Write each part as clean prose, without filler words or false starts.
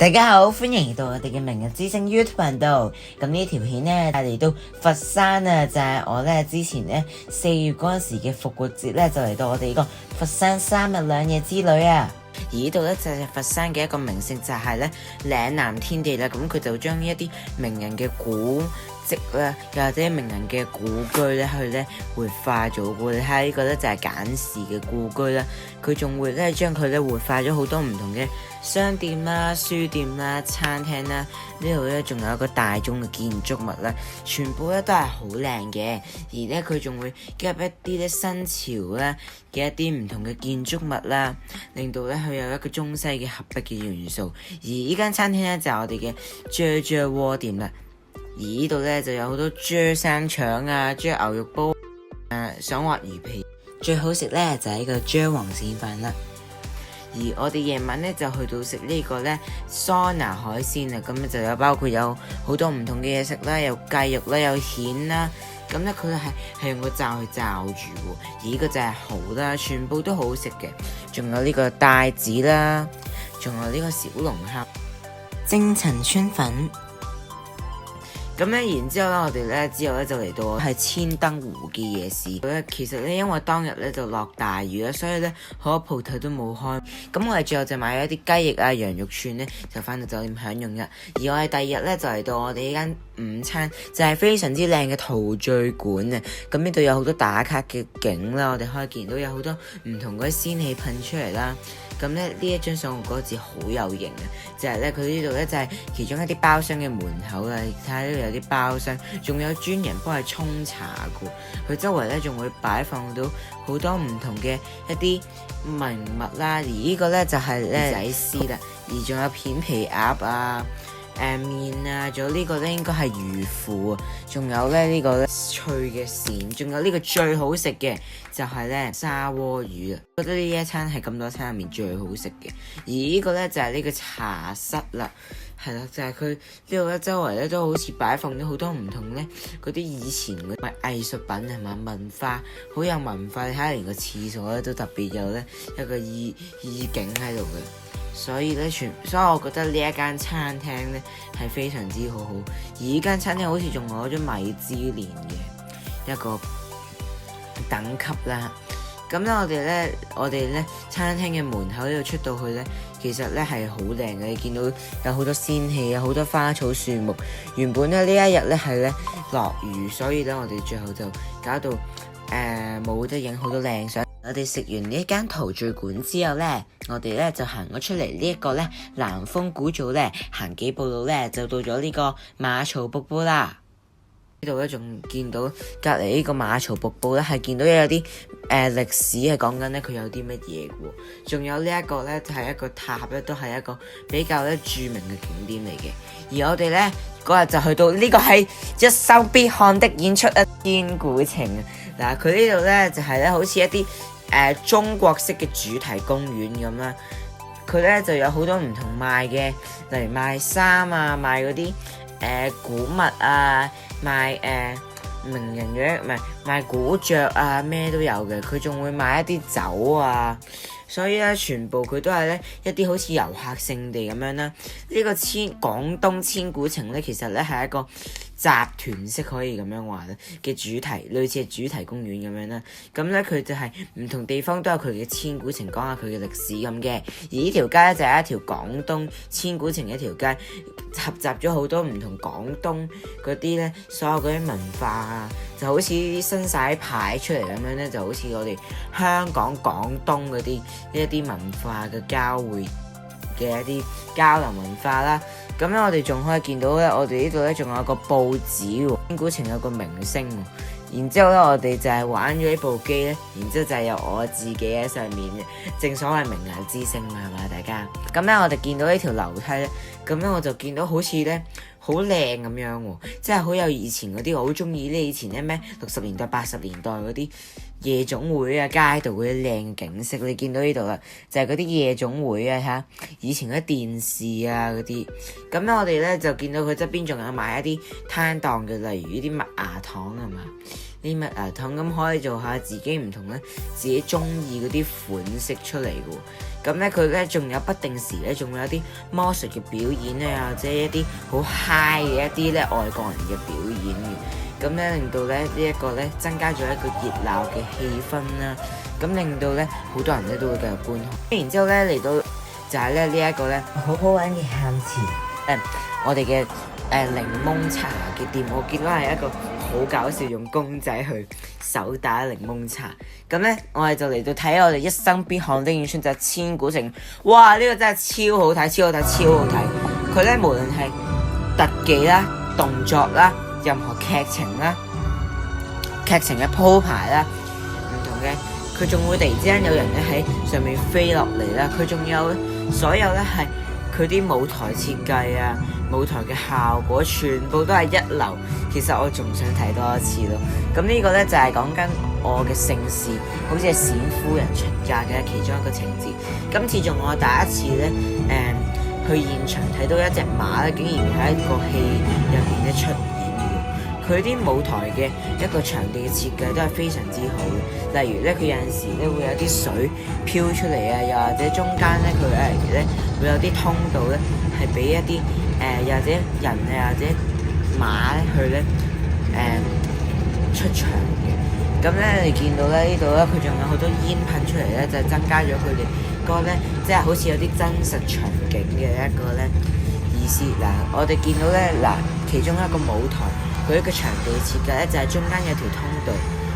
大家好，歡迎嚟到我哋嘅明日之星 YouTube 頻道。咁呢條片呢，帶嚟到佛山啊，就係我呢之前呢4月嗰陣時嘅復活節呢，就嚟到我哋呢個佛山3日2夜之旅啊。而呢度呢，就係佛山嘅一個名勝，就係呢嶺南天地啦。咁佢就將一啲名人嘅古蹟啦，又或者名人嘅故居咧，去咧活化咗嘅。你睇下呢個咧就係簡氏嘅故居啦，佢仲會咧將佢咧活化咗好多唔同嘅商店啦、書店啦、餐廳啦。呢度咧仲有一個大眾嘅建築物啦，全部咧都係好靚嘅。而咧佢仲會加入一啲咧新潮啦嘅一啲唔同嘅建築物啦，令到咧佢有一個中西嘅合璧嘅元素。而呢間餐廳咧就係我哋嘅啫啫鍋店啦。而呢度咧就有好多啫生腸啊、啫牛肉煲啊、爽滑魚皮，最好食咧就係呢個啫黃鱔飯啦。而我哋夜晚咧就去到食呢個咧桑拿海鮮啊，咁就有包括有好多唔同嘅嘢食啦，有雞肉啦，有蜆啦，咁咧佢係用個罩去罩住喎。而呢個就係蠔啦，全部都好好食嘅。仲有呢個帶子啦，仲有呢個小龍蝦、蒸陳村粉。咁咧，然之後咧，我哋咧之後咧就嚟到係千燈湖嘅夜市。其實咧，因為當日咧就落大雨啦，所以咧好多鋪頭都冇開。咁我哋最後就買咗一啲雞翼啊、羊肉串咧，就翻到酒店享用啦。而我哋第二日咧就嚟到我哋呢間午餐，就係非常之靚嘅陶醉館啊。咁呢度有好多打卡嘅景啦，我哋可以見到有好多唔同嗰啲仙氣噴出嚟啦。咁咧呢一張相我覺得字好有型啊！就係咧佢呢度咧就係其中一啲包廂嘅門口啦，睇下呢度有啲包廂，仲有專人幫佢沖茶嘅。佢周圍咧仲會擺放到好多唔同嘅一啲文物啦，而呢個咧就係咧仔絲啦，而仲有片皮鴨啊、麵啊，仲有呢個咧應該係魚腐啊，仲有咧呢個脆嘅鱔，仲有呢個最好食嘅就係咧砂鍋魚啊！覺得呢一餐係咁多餐入面最好食嘅。而呢個咧就係呢個茶室啦，係啦，就係佢呢度咧周圍咧都好似擺放咗好多唔同咧嗰啲以前嘅藝術品係嘛，文化好有文化。你睇下連個廁所咧都特別有咧一個意境喺度嘅。所以咧，所以我覺得呢一間餐廳咧係非常之好好，而呢間餐廳好似仲攞咗米芝蓮嘅一個等級啦。咁咧，我哋咧餐廳嘅門口呢度出到去咧，其實咧係好靚嘅。你見到有好多仙氣啊，好多花草樹木。原本咧呢一日咧係咧落雨，所以咧我哋最後就搞到冇得影好多靚相。我哋食完呢間陶醉館之後呢，我哋呢就行咗出嚟呢一個呢南豐古道呢，行幾步路呢就到咗呢個馬槽瀑布啦。呢度呢仲見到隔離呢個馬槽瀑布呢，係見到有啲歷史係講緊呢佢有啲乜嘢嘅喎。仲有呢一個呢，就係一個塔呢，都係一個比較呢著名嘅景點嚟嘅。而我哋呢嗰日就去到呢個係一生必看的演出啊，千古情啊！嗱，佢呢度呢就係呢好似一啲中國式嘅主題公園咁啦，佢咧就有好多唔同賣嘅，例如賣衫啊、賣嗰啲古物啊、賣名人嘅，唔係賣古着啊，咩都有嘅。佢仲會賣一啲酒啊，所以咧全部佢都係咧一啲好似遊客勝地咁樣啦。呢個廣東千古情咧，其實咧係一個集團式可以咁樣話咧嘅主題，類似係主題公園咁樣啦。咁咧佢就係唔同地方都有佢嘅千古情，講下佢嘅歷史咁嘅。而呢條街咧就係一條廣東千古情嘅一條街，合集咗好多唔同廣東嗰啲咧所有嗰啲文化啊，就好似啲新晒牌出嚟咁樣咧，就好似我哋香港廣東嗰啲一啲文化嘅交匯嘅一啲交流文化啦。咁咧，我哋仲可以見到咧，我哋呢度咧仲有個報紙喎，千古情有個明星喎。然之後咧，我哋就係玩咗呢部機咧，然之後就係有我自己喺上面嘅，正所謂明日之星嘛，係嘛大家？咁咧，我哋見到呢條樓梯咧，咁咧我就見到好似咧好靚咁樣喎，即係好有以前嗰啲，我好中意咧以前咧咩60年代、80年代嗰啲夜總會啊、街道嗰啲靚景色。你見到呢度啦，就係嗰啲夜總會啊，睇下以前嗰啲電視啊嗰啲。咁咧我哋咧就見到佢側邊仲有賣一啲攤檔嘅，例如呢啲麥芽糖啊嘛，呢啲麥芽糖咁可以做下自己唔同咧，自己中意嗰啲款式出嚟嘅。咁咧佢咧仲有不定時咧，仲會有啲魔術嘅表演咧，或者一啲好 high 嘅一啲咧外國人嘅表演嘅。咁咧令到咧呢一個咧增加咗一個熱鬧嘅氣氛啦。咁令到咧好多人咧都會繼續觀看。然之後咧嚟到就係咧呢一個咧好好玩嘅下次我哋嘅檸檬茶嘅店，我見到係一個好搞笑，用公仔去手打檸檬茶。咁咧我哋就嚟到睇我哋一生必看的演出就係千古情。哇！呢個真係超好睇，超好睇，超好睇。佢咧無論係特技啦、動作啦、任何劇情啦、劇情嘅鋪排啦，唔同嘅，佢仲會突然之間有人咧喺上面飛落嚟啦。佢仲有所有咧係佢啲舞台設計啊、舞台嘅效果全部都係一流。其實我仲想睇多一次咯。咁呢個咧就係講緊我嘅盛事，好似係冼夫人出嫁嘅其中一個情節。今次仲我第一次咧去現場睇到一隻馬咧，竟然喺一個戲入邊咧出現嘅。佢啲舞台嘅一個場地嘅設計都係非常之好嘅。例如咧，佢有陣時咧會有啲水飄出嚟啊，又或者中間咧佢咧會有啲通道咧係俾一啲又或者人啊，或者馬咧去咧出場嘅。咁咧你見到咧呢度咧佢仲有好多煙噴出嚟咧，就增加咗佢哋嗰個咧即係好似有啲真實場景嘅一個咧意思。嗱，我哋見到咧其中一個舞台佢一個場地設計咧就係中間有條通道，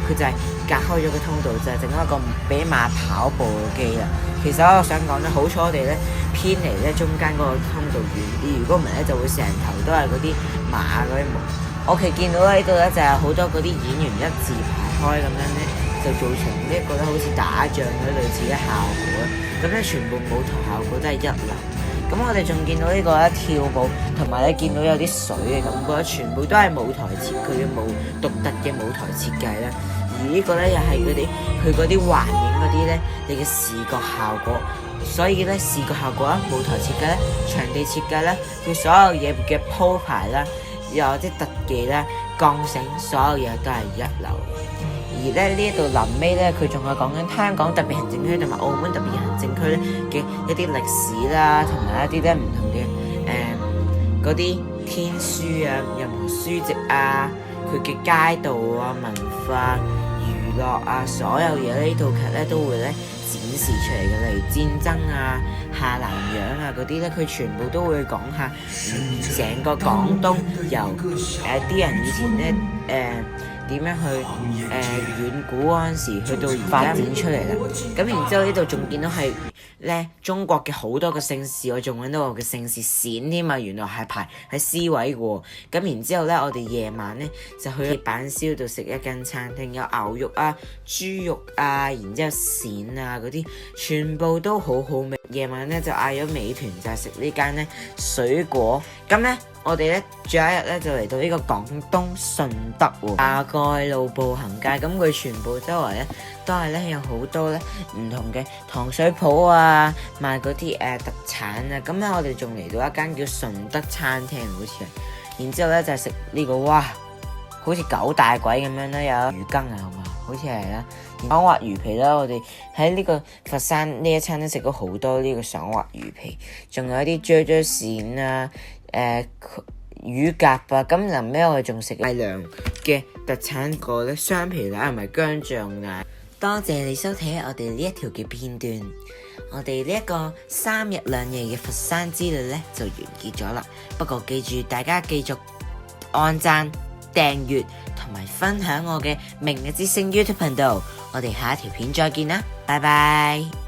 佢就係隔開咗個通道，就係整一個俾馬跑步嘅機啦。其實我想講咧，好彩我哋咧偏離咧中間嗰個通道遠啲，如果唔係咧就會成頭都係嗰啲馬嗰啲毛。我其實見到喺度咧就係好多嗰啲演員一字排開咁樣咧，就做成呢一個咧好似打仗嗰類似嘅效果。咁咧全部舞台效果都係一流。咁我哋仲見到呢個咧跳舞，同埋咧見到有啲水嘅感覺，全部都係舞台設佢嘅獨特嘅舞台設計啦。而呢個咧又係佢嗰啲環境嗰啲咧，你嘅視覺效果。所以咧視覺效果啦、舞台設計咧、場地設計咧，佢所有嘢嘅鋪排啦，又或者特技啦、鋼繩，所有嘢都係一流。而咧呢一度臨尾咧，佢仲係講緊香港特別行政區同埋澳門特別行政區咧嘅一啲歷史啦，同埋一啲咧唔同嘅嗰啲天書啊、任何書籍啊、佢嘅街道啊、文化、娛樂啊，所有嘢呢套劇咧都會咧展示出嚟嘅。例如戰爭啊、下南洋啊嗰啲咧，佢全部都會講下成個廣東由啲人以前咧點樣去遠古嗰陣時去到而家發展出嚟啦。咁然之後呢度仲見到係咧中國嘅好多個姓氏，我仲揾到我嘅姓氏冼添啊，原來係排喺 C 位嘅喎。咁然之後咧，我哋夜晚咧就去板燒度食一間餐廳，有牛肉啊、豬肉啊，然之後鱔啊嗰啲，全部都好好味。夜晚咧就嗌咗美團，就係食呢間咧水果。咁咧我哋咧最後一日咧就嚟到呢個廣東順德喎，大概路步行街，咁佢全部周圍咧都係咧有好多咧唔同嘅糖水鋪啊，賣嗰啲特產啊。咁咧我哋仲嚟到一間叫順德餐廳，好似係。然之後咧就係食呢個哇，好似九大簋咁樣咧，有魚羹啊，好似係啦。爽滑魚皮啦，我哋喺呢個佛山呢一餐都食咗好多呢個爽滑魚皮，仲有一啲啫鱔啊、乳鴿啊。咁臨尾我哋仲食大量嘅特產個咧雙皮奶同埋薑醬奶。多謝你收睇我哋呢一條嘅片段，我哋呢一個3日2夜嘅佛山之旅咧就完結咗啦。不過記住大家繼續按讚、訂閱同埋分享我嘅明日之星 YouTube 頻道。我哋下一條片再見啦，拜拜。